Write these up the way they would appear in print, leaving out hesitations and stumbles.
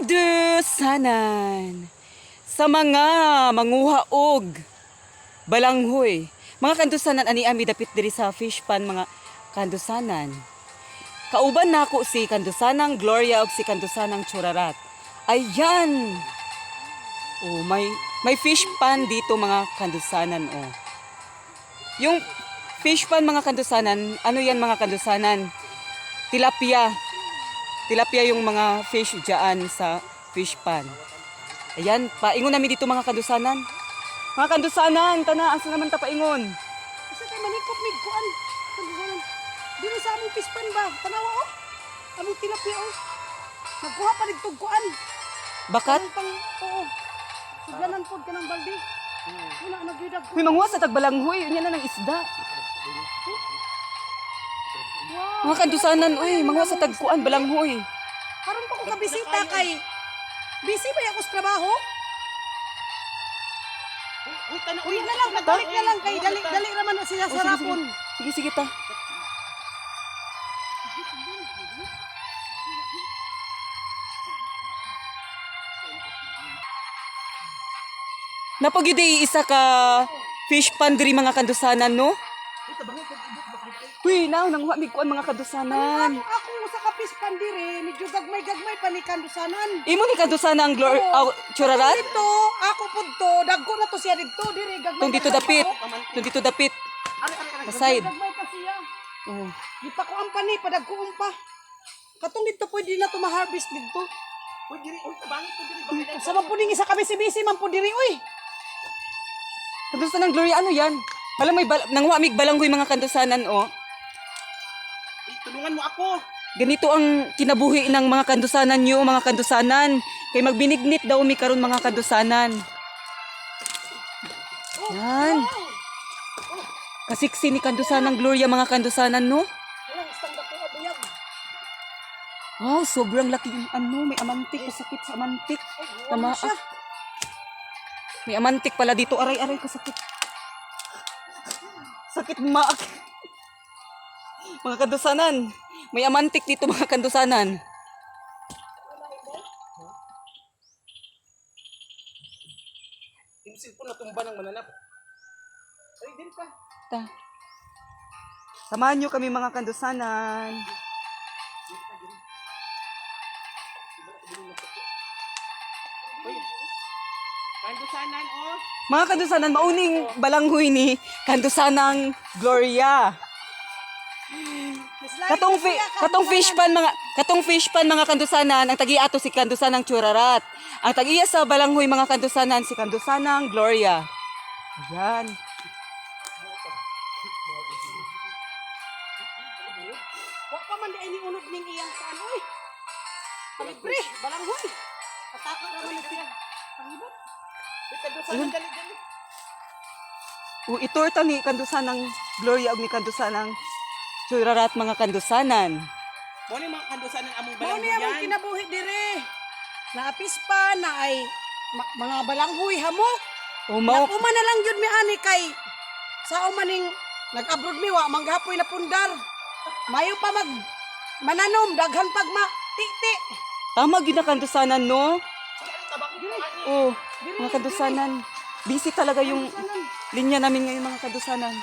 Kandusanan sa mga manguhaog balanghoy. Mga kandusanan ani ami dapit diri sa fish pan mga kandusanan. Kauban nako si kandusanang Gloria ug si kandusanang Churarat. Ayan. Oh, may fish pan dito mga kandusanan oh. Yung fish pan mga kandusanan, ano yan mga kandusanan? Tilapia. Tilapia yung mga fish diyan sa fish pan. Ayan, paingon namin dito mga kandusanan. Mga kandusanan, tana, asa naman ta paingon? Kasi kay manikot mig kuan. Dili sa among pispan ba? Tanawa oh. Among tilapia oh. Nagkuha pa dito kuan. Bakat? Pang oo. Suglanan pod kanang balde. Wala nagyudag ko. Huy, manguha sa tagbalanghoy, unya na ng isda. Wow. Mga kandusanan, uy, manguha sa tagkuan balanghoy. Karon pa ko kabisita kay busy ba ako sa trabaho? Uy na lang, balik na lang kay dali raman na siya sa rapon. Sige, sige ta. Napagidi isa ka fish pan diri mga kandusanan no? Huy, now nanguha mig kuan mga kandusanan. Ako sa kapispan dire, medyo gagmay pa ni kandusanan. Imo ni kandusanan ang Churarat? Dito, ako pud to, dagko na to siya dito dire, gagmay. Tung dito dapit. Tung dito dapit. Aside. Gagmay pa siya. Oh. Di pa ko ang pani, padagkoon pa. Katong dito pwede na to ma-harvest dito. Uy, diri, uy, tabangit ko diri. Sa man puding isa ka bisi-bisi man po diri, uy. Kandusanan Gloria, ano yan? Alam may nanguha mig balanghoy mga kandusanan oh. Tulungan mo ako. Ganito ang kinabuhi ng mga kandusanan nyo, mga kandusanan. Kay magbinignit daw mi karon mga kandusanan. Yan. Kasiksi ni kandusanang Gloria mga kandusanan, no? Walang isang dako ka buyag. Wow, sobrang laki yung ano. May amantik, kasakit sa amantik. Tama siya. May amantik pala dito. Aray-aray, kasakit. Sakit maak. Mga kandusanan. May amantik dito mga kandusanan. Yung cellphone natumba ng mananap. Ay, din pa. Ta. Samahan nyo kami mga kandusanan. Uy, kandusanan, oh. Mga kandusanan, mauning balanghoy ni kandusanang Gloria. Katong fish pan mga kandusanan, ang tagi-ato si kandusanang Churarat. Ang tagiya sa balanghoy mga kandusanan si kandusanang Gloria. Ayan. Wa pa man di ay niunod ning iyang saan, uy. Libre, balanghoy. Pataka ra man siya. Pangibot. Uy, kandusanan, dali. Itorta ni kandusanang Gloria ug ni kandusanang Churarat mga kandusanan. Mo ni mga kandusanan among Mao balanghoy ni among yan. kinabuhi dire. Naapis pa na ay mga balanghoy hamok. Umaw. Nakuma na lang yun mi ani kay sa umaning nag-abroad mi wa manggapoy na pundar. Mayo pa mananom daghan pag titi. Tama gyud na kandusanan no. Oh, mga kandusanan. Busy talaga yung linya namin ngayon mga kandusanan.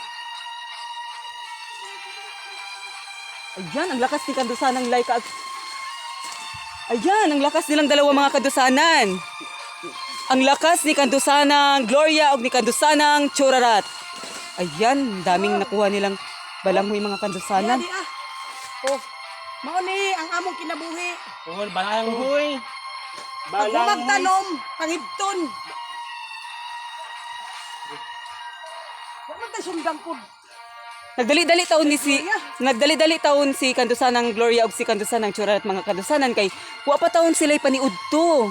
Ayan, ang lakas ni kandusanang Laika. Ayan, ang lakas nilang dalawa mga kandusanan. Ang lakas ni kandusanang Gloria ug ni kandusanang Churarat. Ayan, daming nakuha nilang balanghoy mga kandusanan. Di ah. Oh, mao ni ang among kinabuhi. Oh, balanghoy. Pag magtanom, pangibton. Wa man ta sundang pud. Nagdali-dali taon si kandusanang Gloria ug si kandusanang Churarat mga kandusanan kay wa pa taon sila'y paniudto.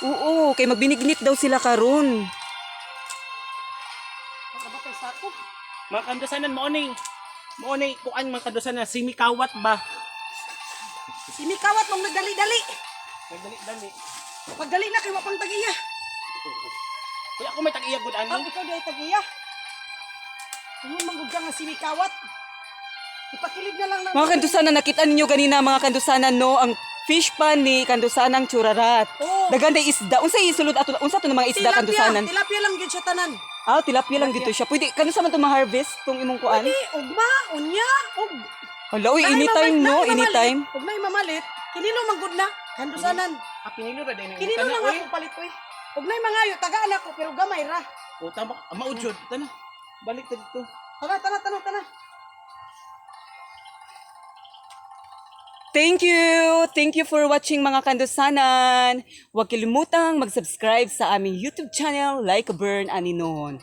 Oo, kay magbinignit daw sila karon. Pagkabatay sa ako. Mga kandusanan, mo ni kuan mga kandusanan, simikawat ba? Sinikawat mong nagdali-dali. Dali. Pagdali na kay wa pang tagiya. Uy, ako may tag-iya gud Ang ani. ikaw di ay tagiya. Ingon manggug ka nga simikawat. Ipakilid na lang ng Mga kandusanan, nakita ninyo kanina mga kandusanan no, ang fish pan ni kandusanang churarat. Oo. Daghan day isda. Unsa isulod ato unsa to mga isda kandusanan? Tilapia lang gyud siya tanan. Ah, tilapia lang dito siya. Pwede kandusa man to ma-harvest tong imong kuan. Pwede, ugma, unya, ug. Hala, uy, anytime no, anytime. Ug na mamalit, kinino man gud na, kandusanan. Pinilo ra din Kinino lang ako palit oy. Ug nay mangayo tagaan ako pero gamay ra. O tama, maud jud tana. Balik ta dito. Tara. Thank you! Thank you for watching mga kandusanan. Huwag kalimutang mag-subscribe sa aming YouTube channel, Like a Burn Ani noon.